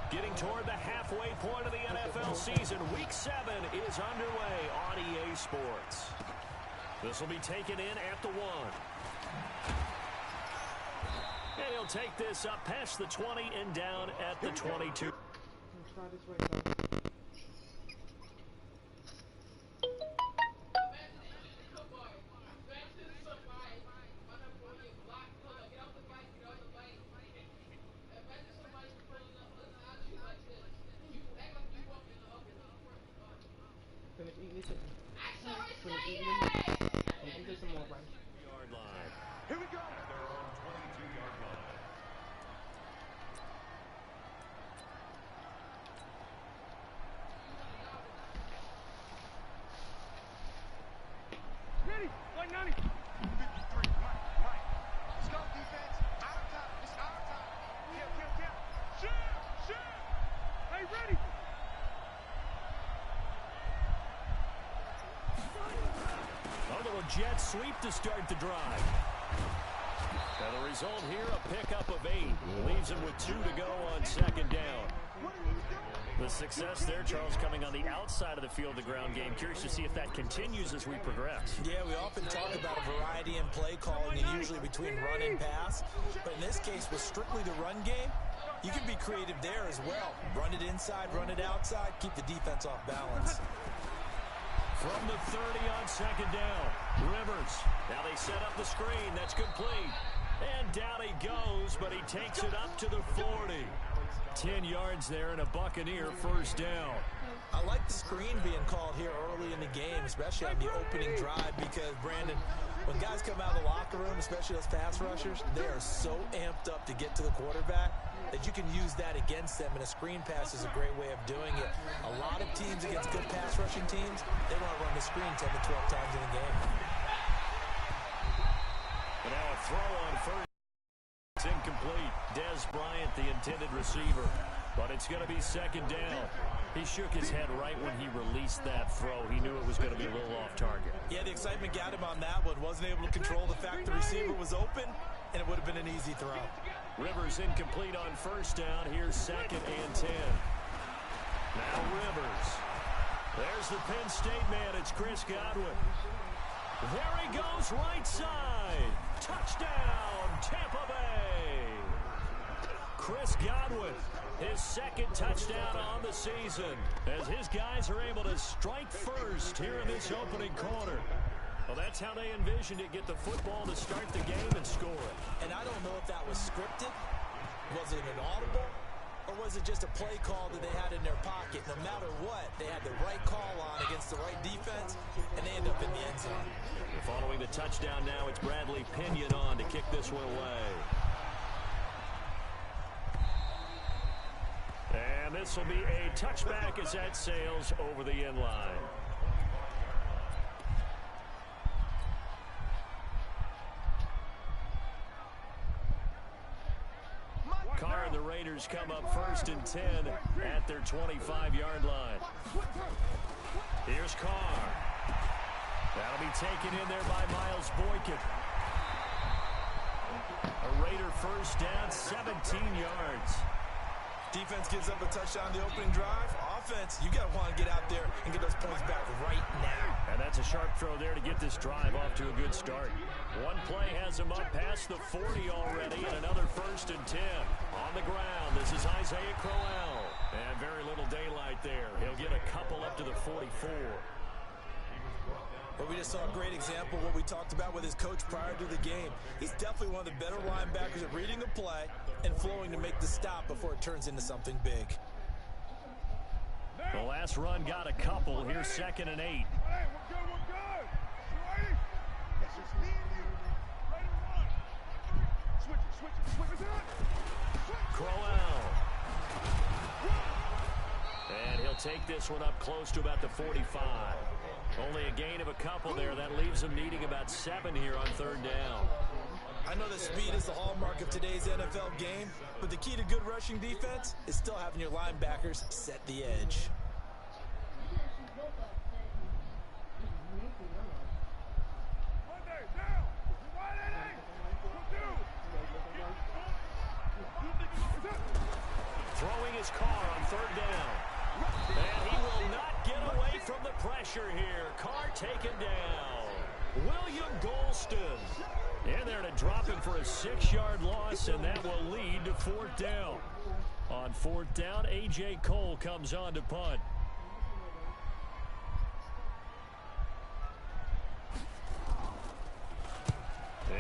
Getting toward the halfway point of the NFL season, Week 7 is underway on EA Sports. This will be taken in at the 1. And he'll take this up past the 20 and down at the 22. Yard line. Here we go. They're on 22-yard line. Ready, like 90. 53, Mike. Let's go, defense. Our time. It's our time. Kill. Shoot. Hey, ready. A little jet sweep to start the drive. And the result here, a pickup of 8. Leaves him with 2 to go on second down. The success there, Charles, coming on the outside of the field, the ground game. Curious to see if that continues as we progress. Yeah, we often talk about a variety in play calling, and usually between run and pass. But in this case, with strictly the run game, you can be creative there as well. Run it inside, run it outside, keep the defense off balance. From the 30 on second down, Rivers. Now they set up the screen. That's complete. And down he goes, but he takes it up to the 40. 10 yards there and a Buccaneer first down. I like the screen being called here early in the game, especially on the opening drive, because, Brandon, when guys come out of the locker room, especially those pass rushers, they are so amped up to get to the quarterback that you can use that against them, and a screen pass is a great way of doing it. A lot of teams against good pass rushing teams, they want to run the screen 10 to 12 times in a game. And now a throw on first. It's incomplete. Dez Bryant, the intended receiver. But it's going to be second down. He shook his head right when he released that throw. He knew it was going to be a little off target. Yeah, the excitement got him on that one. Wasn't able to control the fact the receiver was open, and it would have been an easy throw. Rivers incomplete on first down. Here's second and 10. Now Rivers. There's the Penn State man. It's Chris Godwin. There he goes, right side. Touchdown, Tampa Bay. Chris Godwin, his second touchdown on the season, as his guys are able to strike first here in this opening quarter. Well, that's how they envisioned it, get the football to start the game and score it. And I don't know if that was scripted, was it an audible, or was it just a play call that they had in their pocket? No matter what, they had the right call on against the right defense, and they end up in the end zone. Following the touchdown now, it's Bradley Pinion on to kick this one away. And this will be a touchback as that sails over the end line. Carr and the Raiders come up first and 10 at their 25-yard line. Here's Carr. That'll be taken in there by Miles Boykin. A Raider first down, 17 yards. Defense gives up a touchdown the opening drive. Offense, you got to want to get out there and get those points back right now. And that's a sharp throw there to get this drive off to a good start. One play has him up past the 40 already, and another first and 10. On the ground, this is Isaiah Crowell. And very little daylight there. He'll get a couple up to the 44. But we just saw a great example of what we talked about with his coach prior to the game. He's definitely one of the better linebackers at reading a play and flowing to make the stop before it turns into something big. The last run got a couple. Here's second and 8. Hey, we're good. You ready? It's just me and you. Ready to run. Switch it. Crowell. And he'll take this one up close to about the 45. Only a gain of a couple there. That leaves him needing about 7 here on third down. I know that speed is the hallmark of today's NFL game, but the key to good rushing defense is still having your linebackers set the edge. Throwing his car on third down. And he will not get away from the pressure here. Carr taken down. William Golston in there to drop him for a 6-yard loss, and that will lead to fourth down. On fourth down, A.J. Cole comes on to punt.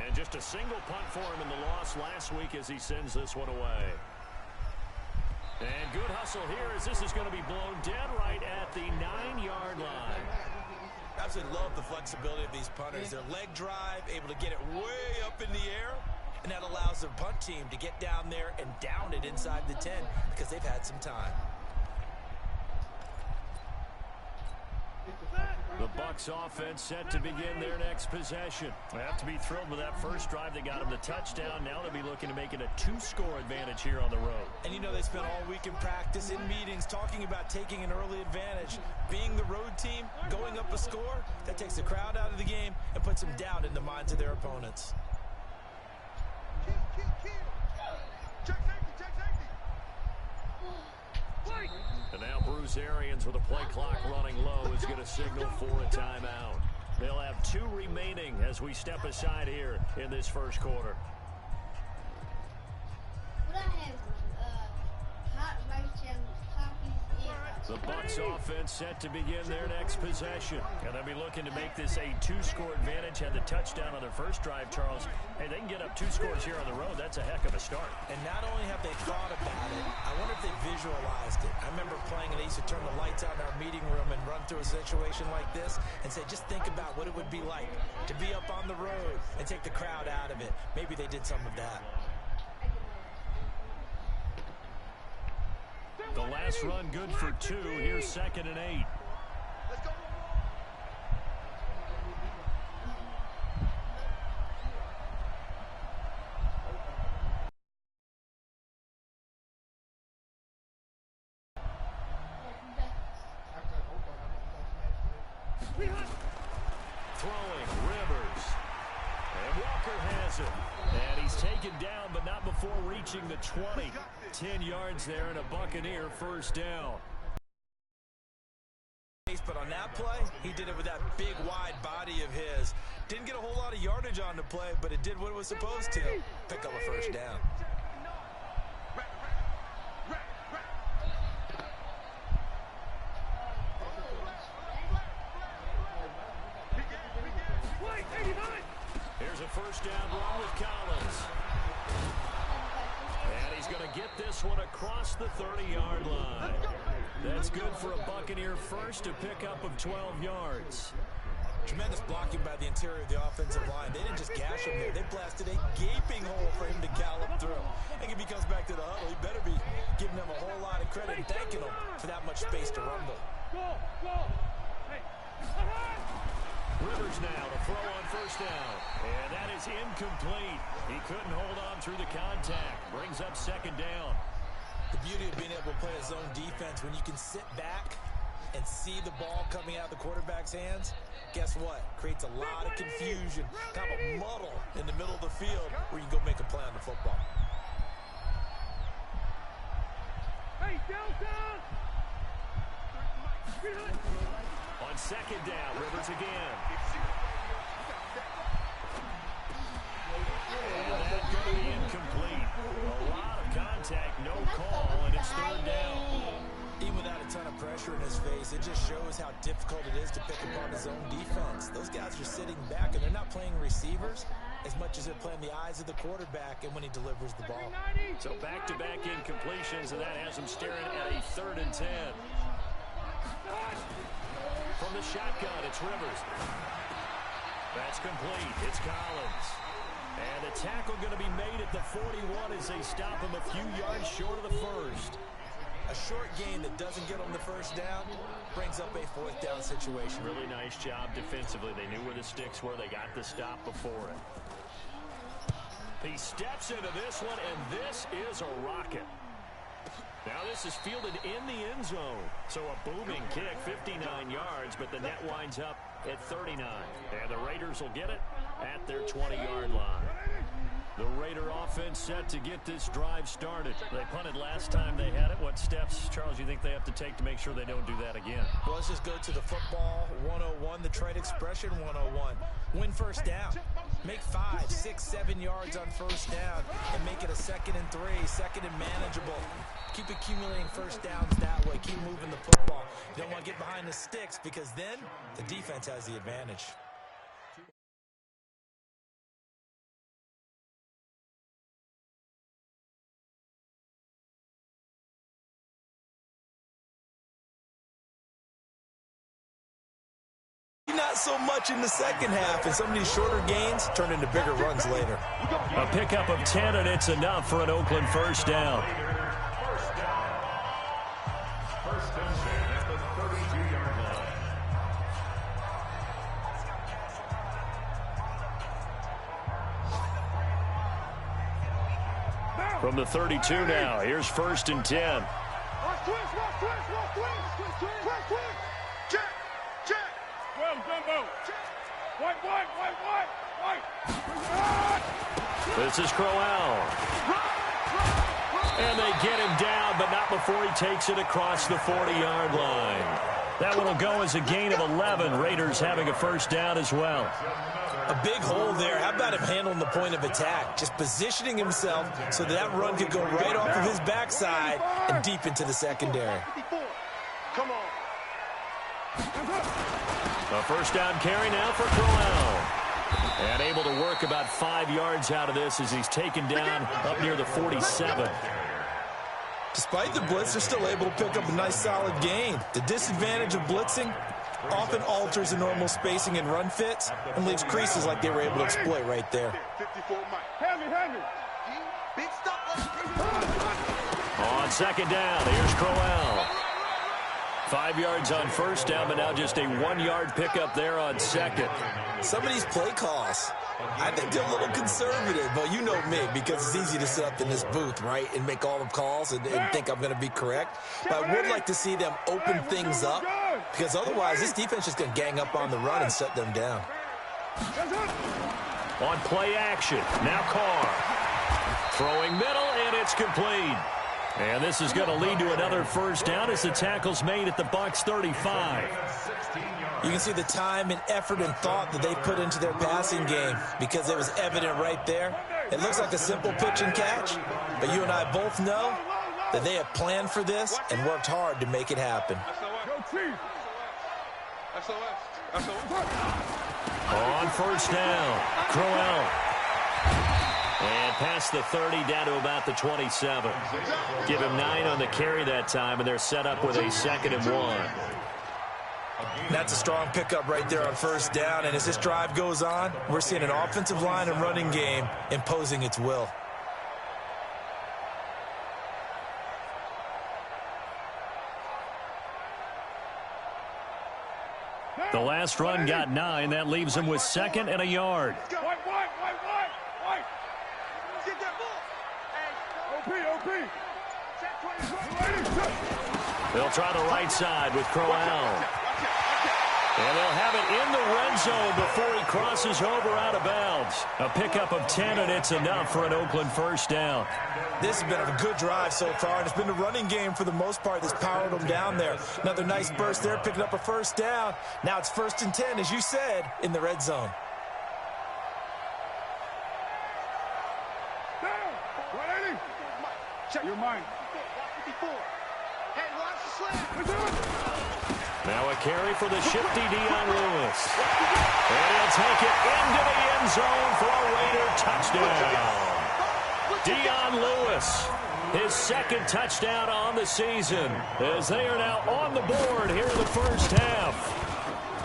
And just a single punt for him in the loss last week as he sends this one away. And good hustle here as this is going to be blown dead right at the 9-yard line. Absolutely love the flexibility of these punters. Their leg drive, able to get it way up in the air, and that allows the punt team to get down there and down it inside the 10 because they've had some time. The Bucs offense set to begin their next possession. They have to be thrilled with that first drive. They got him the touchdown. Now they'll be looking to make it a 2-score advantage here on the road. And you know they spent all week in practice, in meetings, talking about taking an early advantage. Being the road team, going up a score, that takes the crowd out of the game and puts them down in the minds of their opponents. And now Bruce Arians with a play clock running low is going to signal for a timeout. They'll have 2 remaining as we step aside here in this first quarter. The Bucs offense set to begin their next possession. And they'll be looking to make this a 2-score advantage. Had the touchdown on their first drive, Charles. Hey, they can get up 2 scores here on the road. That's a heck of a start. And not only have they thought about it, I wonder if they visualized it. I remember playing and they used to turn the lights out in our meeting room and run through a situation like this and say, just think about what it would be like to be up on the road and take the crowd out of it. Maybe they did some of that. The last run good for 2. Here's 2nd and 8. Let's go. Throwing, Rivers. And Walker has it. And he's taken down, but not before reaching the 20. 10 yards there and a Buccaneer first down. But on that play, he did it with that big, wide body of his. Didn't get a whole lot of yardage on the play, but it did what it was supposed to. Pick up a first down. Here's a first down run with Collins. And he's going to get this one across the 30-yard line. That's good for a Buccaneer first, a pickup of 12 yards. Tremendous blocking by the interior of the offensive line. They didn't just gash him there. They blasted a gaping hole for him to gallop through. And if he comes back to the huddle, he better be giving them a whole lot of credit and thanking them for that much space to rumble. Rivers now to throw on first down. And that is incomplete. He couldn't hold on through the contact. Brings up 2nd down. The beauty of being able to play a zone defense when you can sit back and see the ball coming out of the quarterback's hands, guess what? Creates a lot of confusion, kind of a muddle in the middle of the field where you can go make a play on the football. Hey, downtown! On 2nd down, Rivers again. And that's going to be incomplete. A lot of contact, no call, and it's 3rd down. Even without a ton of pressure in his face, it just shows how difficult it is to pick apart his own defense. Those guys are sitting back, and they're not playing receivers as much as they're playing the eyes of the quarterback and when he delivers the ball. So back-to-back incompletions, and that has him staring at a 3rd and 10. From the shotgun, it's Rivers. That's complete. It's Collins. And the tackle going to be made at the 41 as they stop him a few yards short of the first. A short gain that doesn't get them the first down brings up a 4th down situation. Really nice job defensively. They knew where the sticks were. They got the stop before it. He steps into this one, and this is a rocket. Now this is fielded in the end zone. So a booming kick, 59 yards, but the net winds up at 39. And the Raiders will get it at their 20-yard line. The Raider offense set to get this drive started. They punted last time they had it. What steps, Charles, you think they have to take to make sure they don't do that again? Well, let's just go to the football 101, the trade expression 101. Win first down. Make 5, 6, 7 yards on first down and make it a 2nd and 3, 2nd and manageable. Keep accumulating first downs that way. Keep moving the football. You don't want to get behind the sticks because then the defense has the advantage. Not so much in the second half, and some of these shorter gains turn into bigger runs later. A pickup of 10, and it's enough for an Oakland first down. First and 10 at the 32-yard line. From the 32 now, here's first and 10. This is Crowell. And they get him down, but not before he takes it across the 40-yard line. That one will go as a gain of 11. Raiders having a first down as well. A big hole there. How about him handling the point of attack? Just positioning himself so that run could go right off of his backside and deep into the secondary. Come on. A first down carry now for Crowell. And able to work about 5 yards out of this as he's taken down up near the 47. Despite the blitz, they're still able to pick up a nice solid gain. The disadvantage of blitzing often alters the normal spacing and run fits and leaves creases like they were able to exploit right there. 54 Mike. Big stop. On second down, here's Crowell. 5 yards on first down, but now just a 1-yard pickup there on second. Some of these play calls, I think they're a little conservative, but you know me, because it's easy to sit up in this booth, right, and make all the calls and think I'm going to be correct. But I would like to see them open things up, because otherwise this defense is going to gang up on the run and shut them down. On play action, now Carr. Throwing middle, and it's complete. And this is going to lead to another first down as the tackle's made at the Bucs 35. You can see the time and effort and thought that they put into their passing game because it was evident right there. It looks like a simple pitch and catch, but you and I both know that they have planned for this and worked hard to make it happen. On first down, Crowell. And past the 30 down to about the 27. Give him 9 on the carry that time, and they're set up with a 2nd and 1. That's a strong pickup right there on first down, and as this drive goes on, we're seeing an offensive line and running game imposing its will. The last run got 9. That leaves him with 2nd and a yard. They'll try the right side with Crowell. And they'll have it in the red zone before he crosses over out of bounds. A pickup of 10, and it's enough for an Oakland first down. This has been a good drive so far, and it's been the running game for the most part that's powered them down there. Another nice burst there, picking up a first down. Now it's 1st and 10, as you said, in the red zone. Check your mind. Hey, watch the slam. Now a carry for the shifty Dion Lewis. And he'll take it into the end zone for a Raider touchdown. Dion Lewis, his 2nd touchdown on the season, as they are now on the board here in the first half.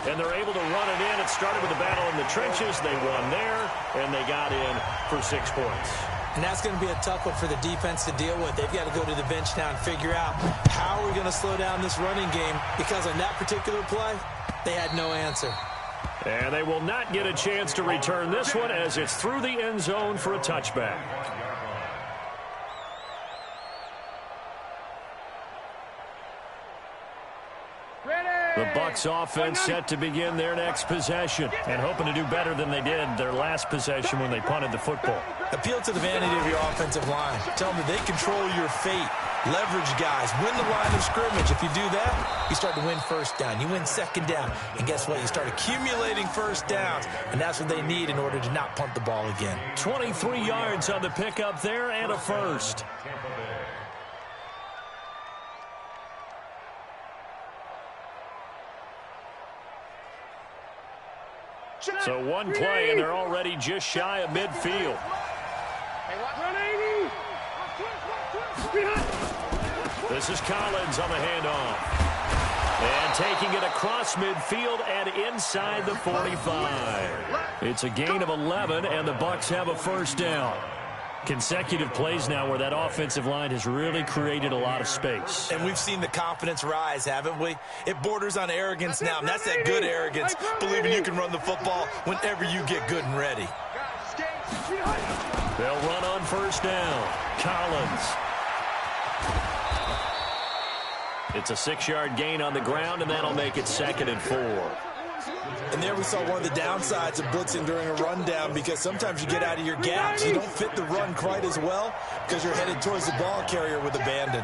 And they're able to run it in. It started with a battle in the trenches. They won there, and they got in for 6 points. And that's going to be a tough one for the defense to deal with. They've got to go to the bench now and figure out how are we going to slow down this running game, because on that particular play, they had no answer. And they will not get a chance to return this one as it's through the end zone for a touchback. Ready! The Bucs offense set to begin their next possession and hoping to do better than they did their last possession when they punted the football. Appeal to the vanity of your offensive line. Tell them that they control your fate. Leverage guys. Win the line of scrimmage. If you do that, you start to win first down. You win second down. And guess what? You start accumulating first downs. And that's what they need in order to not punt the ball again. 23 yards on the pickup there and a first. So one play, and they're already just shy of midfield. This is Collins on the handoff. And taking it across midfield and inside the 45. It's a gain of 11, and the Bucs have a first down. Consecutive plays now where that offensive line has really created a lot of space. And we've seen the confidence rise, haven't we? It borders on arrogance now, and that's that good arrogance, believing you can run the football whenever you get good and ready. They'll run on first down. Collins. It's a 6-yard gain on the ground, and that'll make it 2nd and 4. And there we saw one of the downsides of blitzing during a rundown, because sometimes you get out of your gaps. You don't fit the run quite as well because you're headed towards the ball carrier with abandon.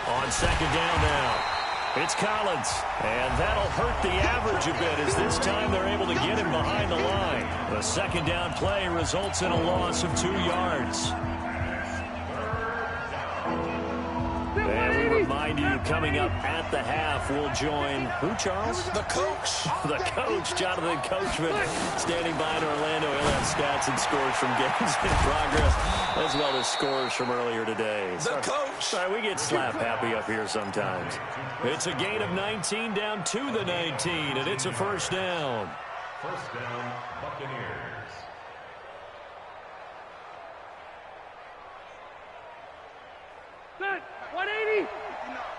On second down now, it's Collins. And that'll hurt the average a bit as this time they're able to get him behind the line. The second down play results in a loss of 2 yards. And we remind you, coming up at the half, we'll join who, Charles? The coach. The coach, Jonathan Coachman, standing by in Orlando. He'll have stats and scores from games in progress, as well as scores from earlier today. The coach. Sorry, we get slap happy up here sometimes. It's a gain of 19 down to the 19, and it's a first down. First down, Buccaneers. Set. 180.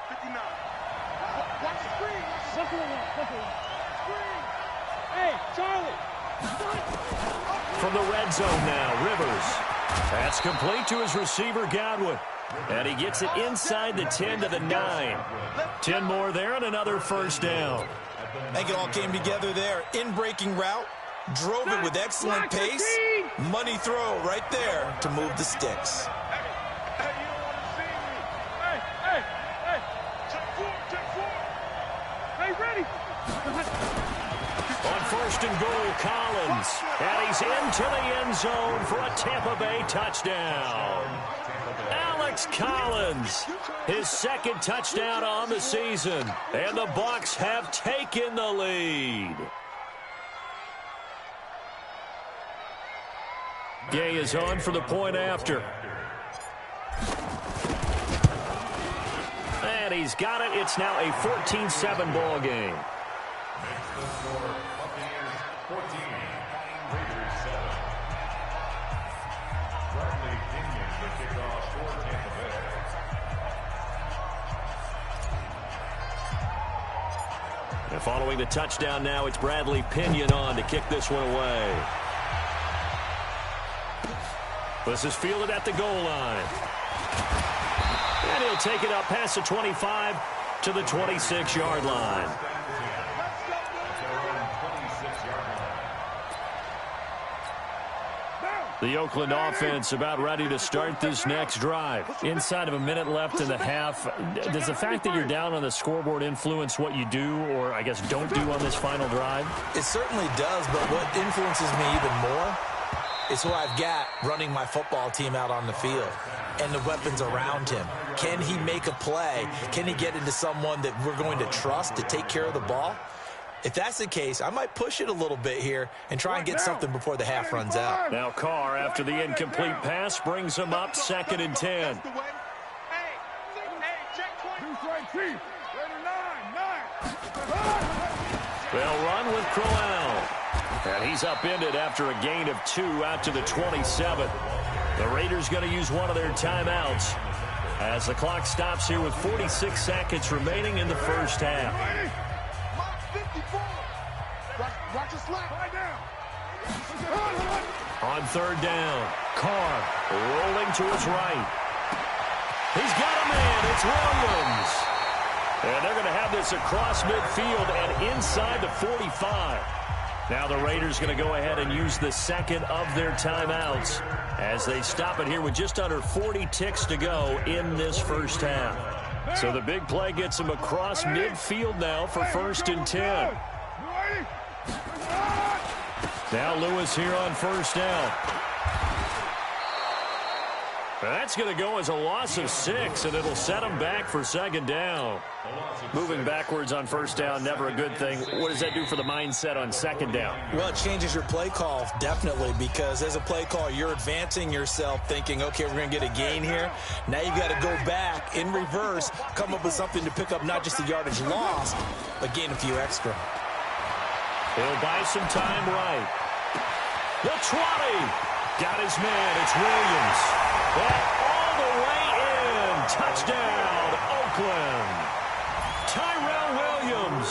59. Watch the screen. Screen. Hey, Charlie. From the red zone now, Rivers. That's complete to his receiver, Godwin. And he gets it inside the 10 to the 9. 10 more there and another first down. I think it all came together there. In-breaking route. Drove it with excellent pace. Money throw right there to move the sticks. On first and goal, Collins. And he's into the end zone for a Tampa Bay touchdown. Alex Collins, his 2nd touchdown on the season. And the Bucs have taken the lead. Gay is on for the point after. And he's got it. It's now a 14-7 ball game. And following the touchdown now, it's Bradley Pinion on to kick this one away. This is fielded at the goal line. And he'll take it up past the 25 to the 26-yard line. The Oakland offense about ready to start this next drive. Inside of a minute left in the half. Does the fact that you're down on the scoreboard influence what you do, or I guess don't do on this final drive? It certainly does, but what influences me even more is who I've got running my football team out on the field and the weapons around him. Can he make a play? Can he get into someone that we're going to trust to take care of the ball? If that's the case, I might push it a little bit here and try and get something before the half runs out. Now Carr, after the incomplete pass, brings him up 2nd and 10. They'll run with Crowell. And he's upended after a gain of 2 out to the 27. The Raiders going to use one of their timeouts as the clock stops here with 46 seconds remaining in the first half. Watch the slap. On third down, Carr rolling to his right. He's got a man. It's Williams. And they're going to have this across midfield and inside the 45. Now the Raiders going to go ahead and use the second of their timeouts as they stop it here with just under 40 ticks to go in this first half. So the big play gets them across midfield now for 1st and 10. Now Lewis here on 1st down. That's going to go as a loss of 6, and it'll set them back for 2nd down. Moving backwards on 1st down, never a good thing. What does that do for the mindset on 2nd down? Well, it changes your play call, definitely, because as a play call, you're advancing yourself thinking, okay, we're going to get a gain here. Now you've got to go back in reverse, come up with something to pick up not just the yardage lost, but gain a few extra. He'll buy some time right. The 20. Got his man. It's Williams. And all the way in. Touchdown, Oakland. Tyrell Williams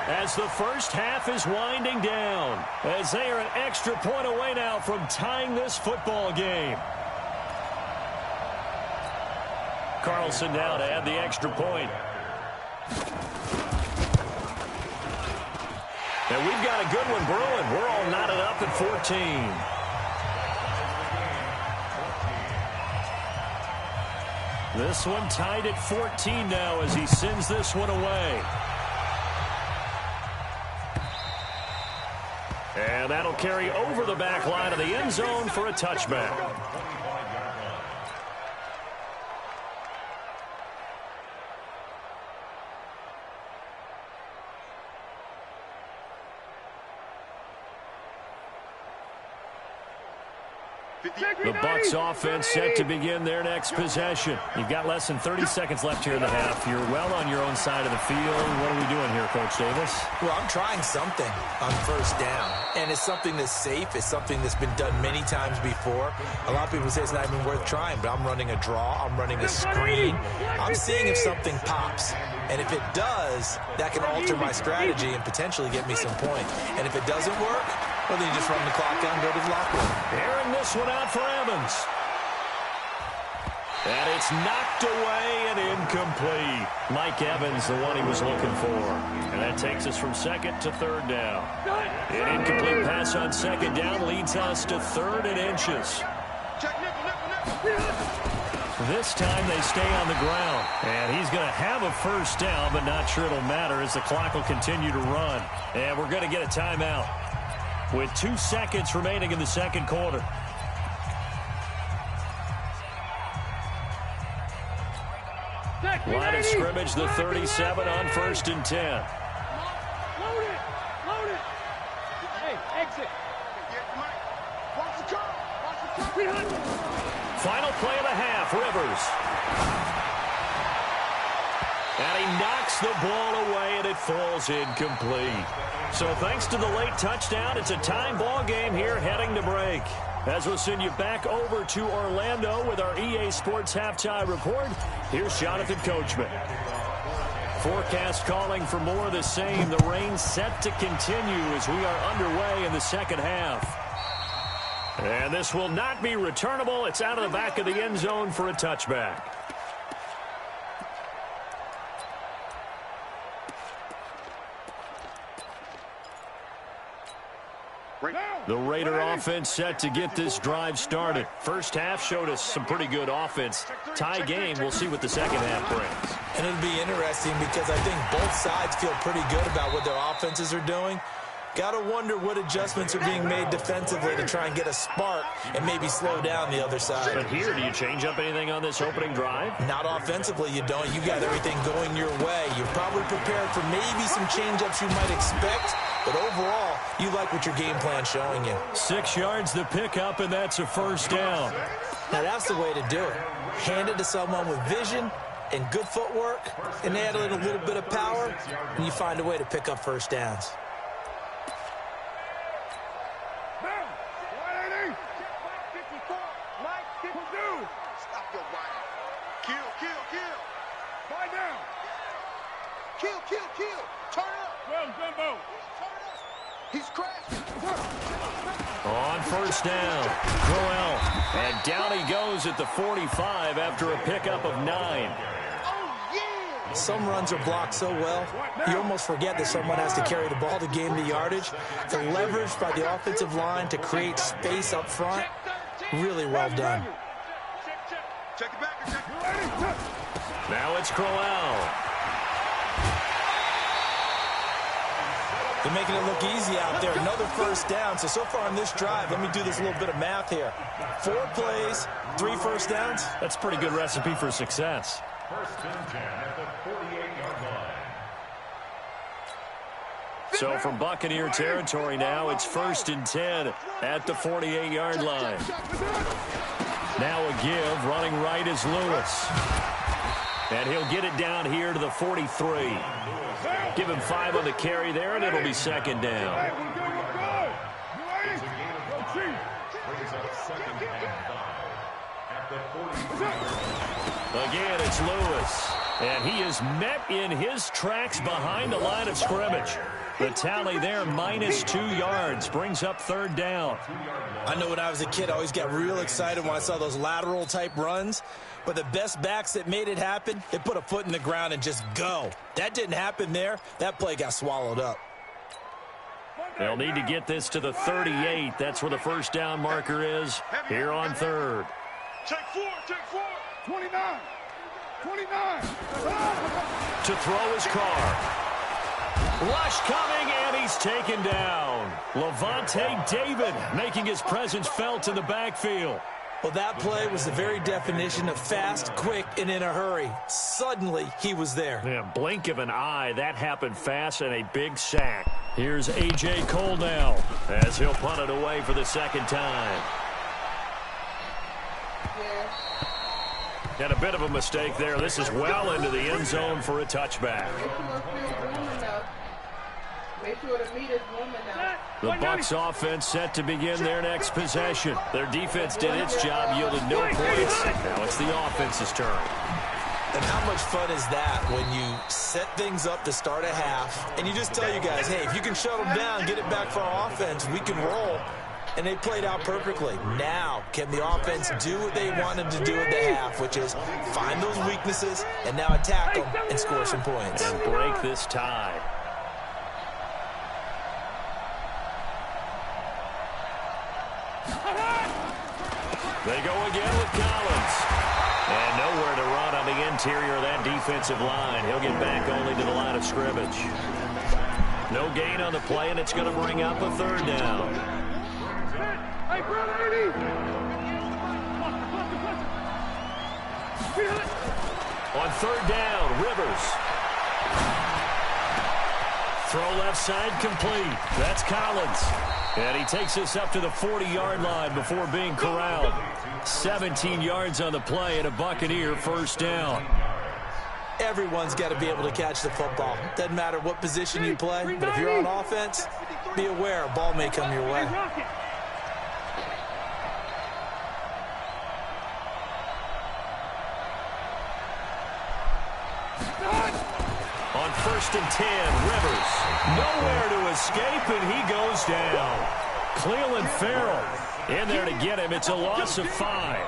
as the first half is winding down, as they are an extra point away now from tying this football game. Carlson now to add the extra point. And we've got a good one brewing. We're all knotted up at 14. This one tied at 14 now as he sends this one away. And that'll carry over the back line of the end zone for a touchback. The Bucs offense set to begin their next possession. You've got less than 30 seconds left here in the half. You're well on your own side of the field. What are we doing here, Coach Davis? Well, I'm trying something on 1st down, and it's something that's safe. It's something that's been done many times before. A lot of people say it's not even worth trying, but I'm running a draw. I'm running a screen. I'm seeing if something pops. And if it does, that can alter my strategy and potentially get me some points. And if it doesn't work, well, then you just run the clock down and go to the locker room. Airing this one out for Evans. And it's knocked away and incomplete. Mike Evans, the one he was looking for. And that takes us from 2nd to 3rd down. An incomplete pass on 2nd down leads us to 3rd and inches. This time they stay on the ground. And he's going to have a 1st down, but not sure it'll matter as the clock will continue to run. And we're going to get a timeout with 2 seconds remaining in the 2nd quarter. Line of scrimmage, the 37 on 1st and 10. Load it. Load it. Hey, exit. Watch the curve. Watch the curve. Final play of the half, Rivers. And he knocks the ball away, and it falls incomplete. So thanks to the late touchdown, it's a time ball game here heading to break. As we'll send you back over to Orlando with our EA Sports Halftime Report, here's Jonathan Coachman. Forecast calling for more of the same. The rain set to continue as we are underway in the 2nd half. And this will not be returnable. It's out of the back of the end zone for a touchback. The Raider offense set to get this drive started. First half showed us some pretty good offense. Tie game, we'll see what the 2nd half brings. And it'll be interesting because I think both sides feel pretty good about what their offenses are doing. Got to wonder what adjustments are being made defensively to try and get a spark and maybe slow down the other side. But here, do you change up anything on this opening drive? Not offensively, you don't. You got everything going your way. You're probably prepared for maybe some change-ups you might expect, but overall, you like what your game plan's showing you. 6 yards the pickup, and that's a 1st down. Now, that's the way to do it. Hand it to someone with vision and good footwork, and add in a little bit of power, and you find a way to pick up 1st downs. On 1st down, Crowell. And down he goes at the 45 after a pickup of 9. Some runs are blocked so well, you almost forget that someone has to carry the ball to gain the yardage. The leverage by the offensive line to create space up front, really well done. Now it's Crowell. They're making it look easy out there. Another first down. So far on this drive, let me do this little bit of math here. 4 plays, 3 first downs. That's a pretty good recipe for success. First and 10 at the 48-yard line. So from Buccaneer territory now, it's 1st and 10 at the 48-yard line. Now a give, running right is Lewis. And he'll get it down here to the 43. Give him 5 on the carry there, and it'll be 2nd down. Again, it's Lewis. And he is met in his tracks behind the line of scrimmage. The tally there, -2 yards, brings up 3rd down. I know when I was a kid, I always got real excited when I saw those lateral-type runs. But the best backs that made it happen, they put a foot in the ground and just go. That didn't happen there. That play got swallowed up. They'll need to get this to the 38. That's where the first down marker is here on 3rd. Take 4. 29. To throw his car. Rush coming, and he's taken down. Levante David making his presence felt in the backfield. Well, that play was the very definition of fast, quick, and in a hurry. Suddenly, he was there. Yeah, blink of an eye, that happened fast, and a big sack. Here's A.J. Cole now as he'll punt it away for the 2nd time. And a bit of a mistake there. This is well into the end zone for a touchback. The Bucs offense set to begin their next possession. Their defense did its job, yielded no points. Now it's the offense's turn. And how much fun is that when you set things up to start a half, and you just tell you guys, hey, if you can shut them down, get it back for our offense, we can roll. And they played out perfectly. Now, can the offense do what they wanted to do at the half, which is find those weaknesses and now attack them and score some points. And break this tie. They go again with Collins. And nowhere to run on the interior of that defensive line. He'll get back only to the line of scrimmage. No gain on the play, and it's going to bring up a 3rd down. On 3rd down, Rivers. Throw left side complete. That's Collins. And he takes us up to the 40-yard line before being corralled. 17 yards on the play and a Buccaneer first down. Everyone's got to be able to catch the football. Doesn't matter what position you play, but if you're on offense, be aware a ball may come your way. On 1st and 10, Rivers. Nowhere to escape, and he goes down. Cleveland Farrell in there to get him. It's a loss of 5.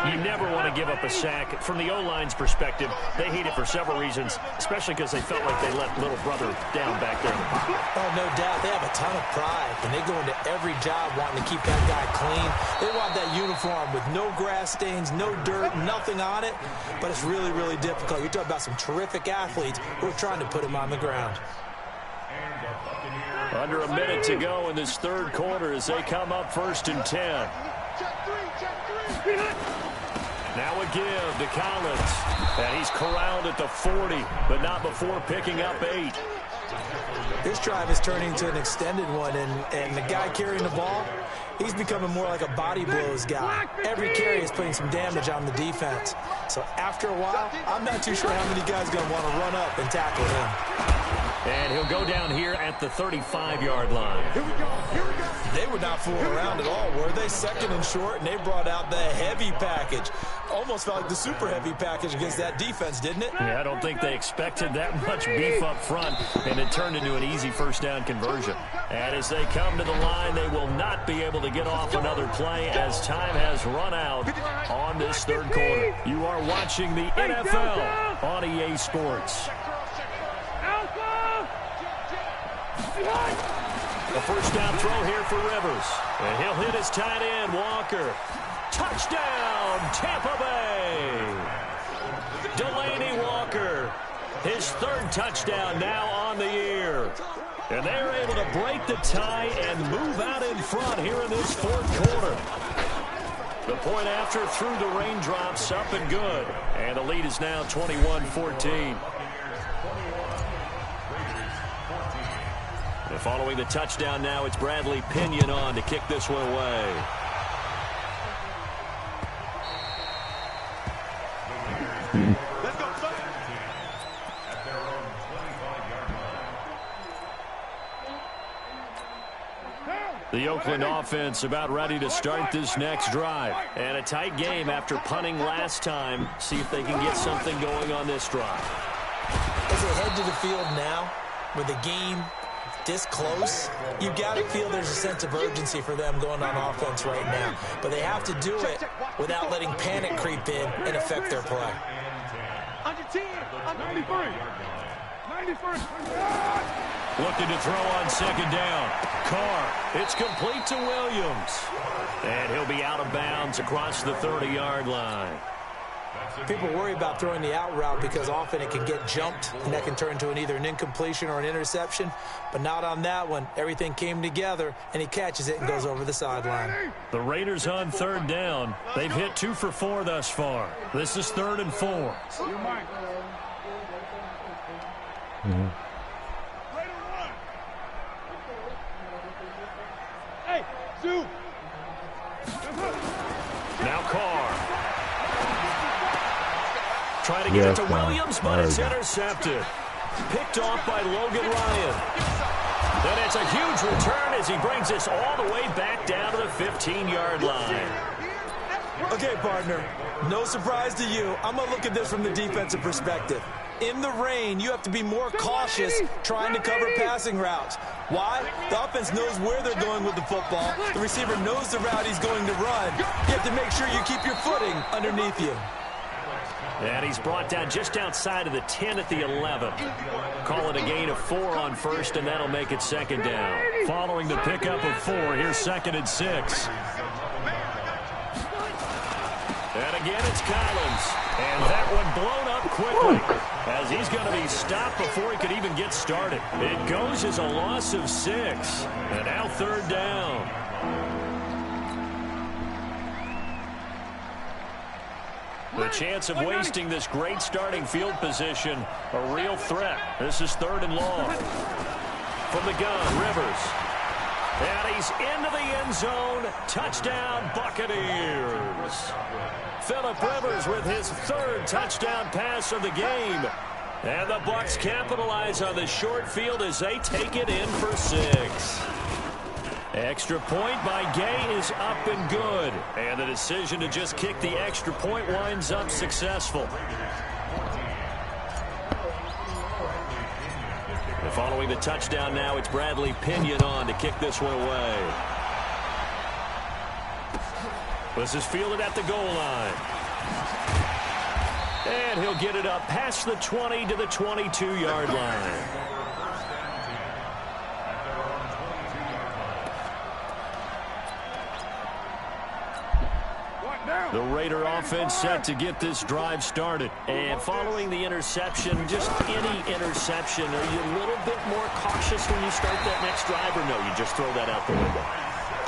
You never want to give up a sack. From the O-line's perspective, they hate it for several reasons, especially because they felt like they let little brother down back there. Oh, no doubt. They have a ton of pride, and they go into every job wanting to keep that guy clean. They want that uniform with no grass stains, no dirt, nothing on it, but it's really, really difficult. You're talking about some terrific athletes who are trying to put him on the ground. Under a minute to go in this 3rd quarter as they come up 1st and 10. Now a give to Collins. And he's corralled at the 40, but not before picking up 8. This drive is turning into an extended one, and the guy carrying the ball, he's becoming more like a body blows guy. Every carry is putting some damage on the defense. So after a while, I'm not too sure how many guys are going to want to run up and tackle him. And he'll go down here at the 35-yard line. They were not fooling around at all, were they? 2nd and short, and they brought out the heavy package. almost felt like the super heavy package against that defense, didn't it? Yeah, I don't think they expected that much beef up front, and it turned into an easy first down conversion. And as they come to the line, they will not be able to get off another play as time has run out on this third quarter. You are watching the NFL on EA Sports. A first down throw here for Rivers. And he'll hit his tight end, Walker. Touchdown, Tampa Bay. Delaney Walker, his third touchdown now on the year. And they're able to break the tie and move out in front here in this fourth quarter. The point after through the raindrops, up and good. And the lead is now 21-14. And following the touchdown now, it's Bradley Pinion on to kick this one away. Let's go, son. At their own 25-yard line. The Oakland offense about ready to start this next drive. And a tight game after punting last time. See if they can get something going on this drive. As they head to the field now, with the game this close, you've got to feel there's a sense of urgency for them going on offense right now. But they have to do it without letting panic creep in and affect their play. Under 10. Under 93. 91st. Looking to throw on second down. Carr, it's complete to Williams. And he'll be out of bounds across the 30-yard line. People worry about throwing the out route because often it can get jumped, and that can turn into either an incompletion or an interception. But not on that one. Everything came together, and he catches it and goes over the sideline. The Raiders on third down. They've hit 2 for 4 thus far. This is 3rd and 4. You're mine. Raider run. Hey, Zoo. Now Carr. Trying to get it to Williams, but it's intercepted. Picked off by Logan Ryan. Then it's a huge return as he brings this all the way back down to the 15-yard line. Okay, partner, no surprise to you. I'm going to look at this from the defensive perspective. In the rain, you have to be more cautious trying to cover passing routes. Why? The offense knows where they're going with the football. The receiver knows the route he's going to run. You have to make sure you keep your footing underneath you. And he's brought down just outside of the 10 at the 11. Call it a gain of 4 on first, and that'll make it second down. Following the pickup of 4, here's 2nd and 6. And again, it's Collins. And that one blown up quickly as he's going to be stopped before he could even get started. It goes as a loss of 6. And now 3rd down. The chance of wasting this great starting field position, a real threat. This is 3rd and long. From the gun, Rivers. And he's into the end zone. Touchdown, Buccaneers. Phillip Rivers with his 3rd touchdown pass of the game. And the Bucs capitalize on the short field as they take it in for 6. Extra point by Gay is up and good. And the decision to just kick the extra point winds up successful. And following the touchdown now, it's Bradley Pinion on to kick this one away. This is fielded at the goal line. And he'll get it up past the 20 to the 22-yard line. The Raider offense set to get this drive started. And following the interception, just any interception, are you a little bit more cautious when you start that next drive, or no, you just throw that out the window?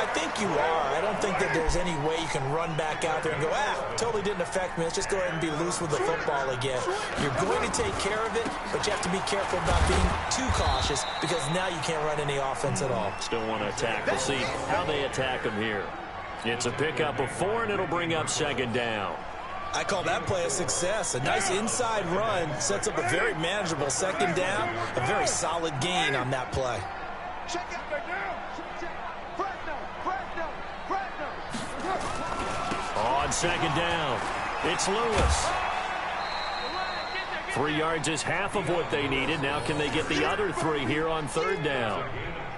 I think you are. I don't think that there's any way you can run back out there and go, totally didn't affect me. Let's just go ahead and be loose with the football again. You're going to take care of it, but you have to be careful about being too cautious because now you can't run any offense at all. Still want to attack. We'll see how they attack him here. It's a pickup of 4, and it'll bring up 2nd down. I call that play a success. A nice inside run sets up a very manageable 2nd down. A very solid gain on that play. Check out right now. On 2nd down, It's Lewis. 3 yards is half of what they needed. Now can they get the other 3 here on 3rd down?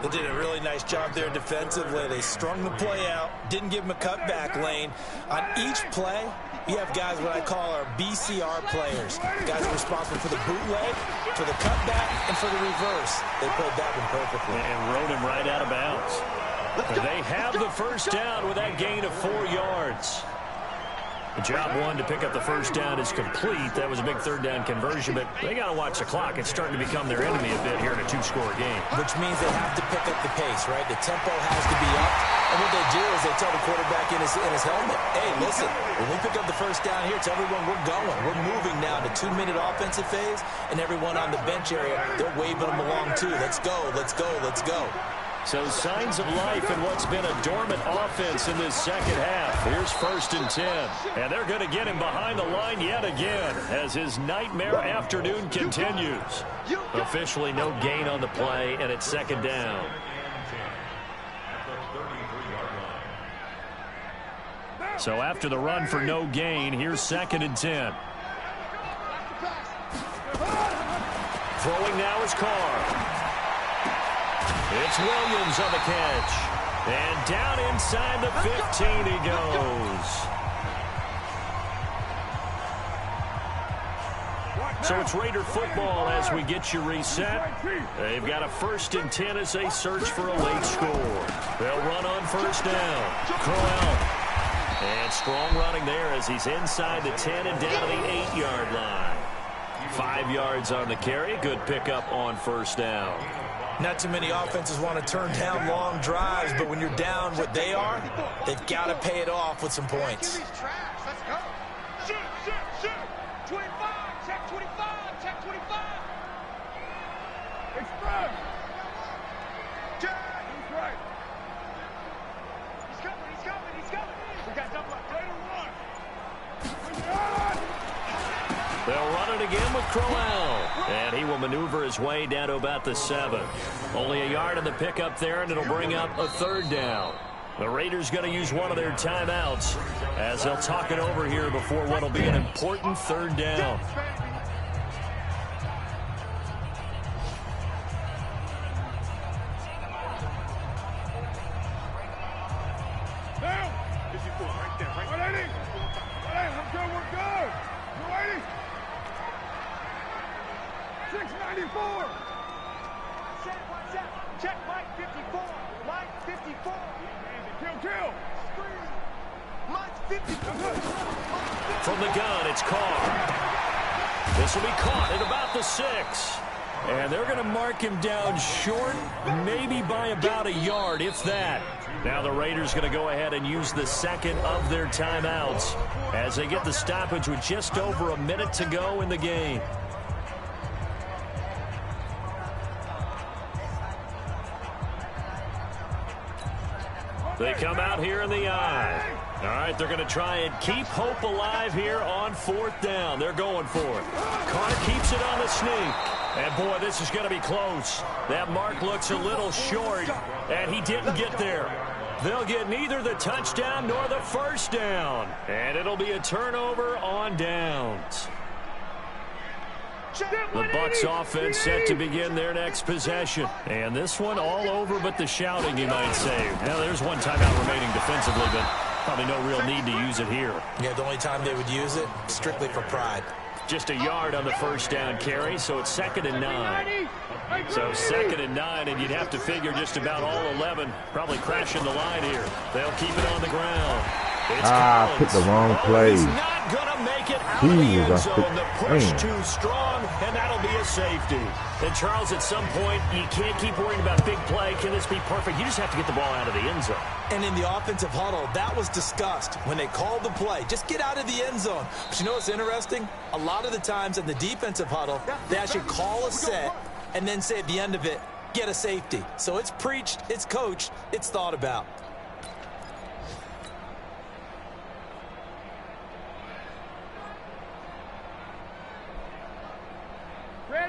They did a really nice job there defensively. They strung the play out, didn't give them a cutback lane. On each play, you have guys what I call our BCR players. Guys are responsible for the bootleg, for the cutback, and for the reverse. They played that one perfectly. And rode him right out of bounds. They have the first down with that gain of 4 yards. The job one to pick up the first down is complete. That was a big 3rd down conversion, but they got to watch the clock. It's starting to become their enemy a bit here in a 2-score game. Which means they have to pick up the pace, right? The tempo has to be up. And what they do is they tell the quarterback in his helmet, hey, listen, when we pick up the first down here, tell everyone we're going. We're moving now to 2-minute offensive phase, and everyone on the bench area, they're waving them along too. Let's go, let's go, let's go. So signs of life in what's been a dormant offense in this second half. Here's 1st and 10. And they're going to get him behind the line yet again as his nightmare afternoon continues. Officially no gain on the play, and it's 2nd down. So after the run for no gain, here's 2nd and 10. Throwing now is Carr. It's Williams on the catch. And down inside the 15 he goes. So it's Raider football as we get you reset. They've got a 1st and 10 as they search for a late score. They'll run on 1st down. Crowell. And strong running there as he's inside the 10 and down to the 8-yard line. 5 yards on the carry. Good pickup on 1st down. Not too many offenses want to turn down long drives, but when you're down what they are, they've got to pay it off with some points. Let's go. Shoot, shoot, shoot. 25, check 25, check 25. Express. Jack, he's right. He's coming, he's coming, he's coming. We got double up. Later one. They'll run it again with Crowell. And he will maneuver his way down to about the 7. Only a yard on the pickup there, and it'll bring up a 3rd down. The Raiders going to use one of their timeouts as they'll talk it over here before what will be an important 3rd down. Check Mike 54. Mike 54. Kill. Mike 54. From the gun, it's Carr. This will be caught at about the 6. And they're going to mark him down short, maybe by about a yard, if that. Now the Raiders going to go ahead and use the 2nd of their timeouts as they get the stoppage with just over a minute to go in the game. They come out here in the eye. All right, they're going to try and keep hope alive here on 4th down. They're going for it. Carr keeps it on the sneak. And, boy, this is going to be close. That mark looks a little short, and he didn't get there. They'll get neither the touchdown nor the 1st down. And it'll be a turnover on downs. The Bucs offense set to begin their next possession. And this one all over but the shouting, you might say. Now, there's one timeout remaining defensively, but probably no real need to use it here. Yeah, the only time they would use it, strictly for pride. Just a yard on the 1st down carry, so it's 2nd and 9. So 2nd and 9, and you'd have to figure just about all 11 probably crashing the line here. They'll keep it on the ground. It's I picked the wrong play. He's not going to make it out of the end zone. The push too strong, and that'll be a safety. And, Charles, at some point, you can't keep worrying about big play. Can this be perfect? You just have to get the ball out of the end zone. And in the offensive huddle, that was discussed when they called the play. Just get out of the end zone. But you know what's interesting? A lot of the times in the defensive huddle, they actually call a set and then say at the end of it, get a safety. So it's preached, it's coached, it's thought about.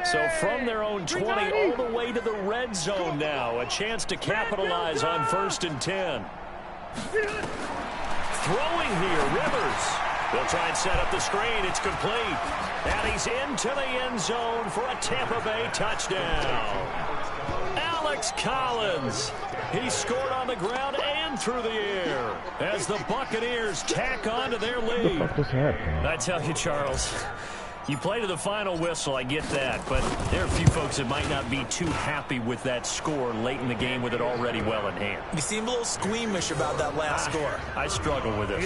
So from their own 20 all the way to the red zone now. A chance to capitalize on 1st and 10. Throwing here, Rivers. They'll try and set up the screen. It's complete. And he's into the end zone for a Tampa Bay touchdown. Alex Collins. He scored on the ground and through the air as the Buccaneers tack on to their lead. I tell you, Charles, you play to the final whistle, I get that, but there are a few folks that might not be too happy with that score late in the game with it already well in hand. You seem a little squeamish about that last score. I struggle with it.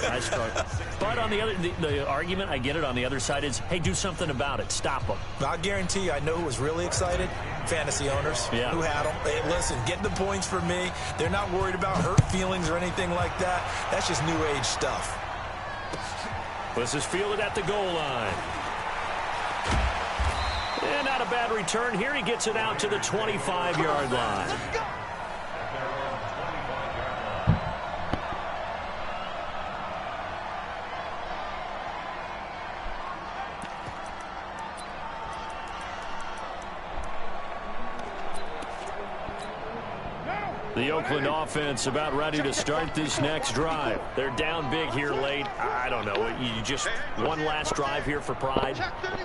I struggle. But on the argument, I get it, on the other side is, hey, do something about it. Stop them. I guarantee you, I know who was really excited. Fantasy owners who had them. Hey, listen, get the points for me. They're not worried about hurt feelings or anything like that. That's just new age stuff. This is fielded at the goal line. And not a bad return here. He gets it out to the 25-yard line. The Oakland offense about ready to start this next drive. They're down big here late. I don't know. You just one last drive here for pride.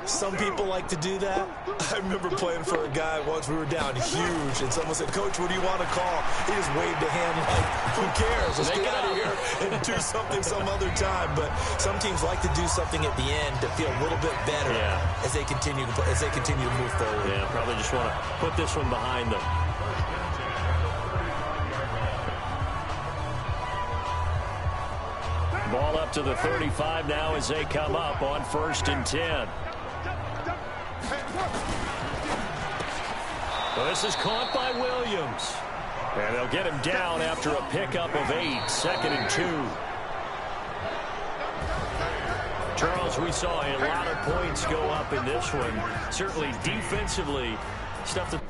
Some people like to do that. I remember playing for a guy once. We were down huge, and someone said, Coach, what do you want to call? He just waved a hand like, who cares? Let's get out of here and do something some other time. But some teams like to do something at the end to feel a little bit better as they continue to move forward. Yeah, probably just want to put this one behind them. Ball up to the 35 now as they come up on 1st and 10. Well, this is caught by Williams. And they'll get him down after a pickup of 8. 2nd and 2. Charles, we saw a lot of points go up in this one. Certainly defensively, stuff that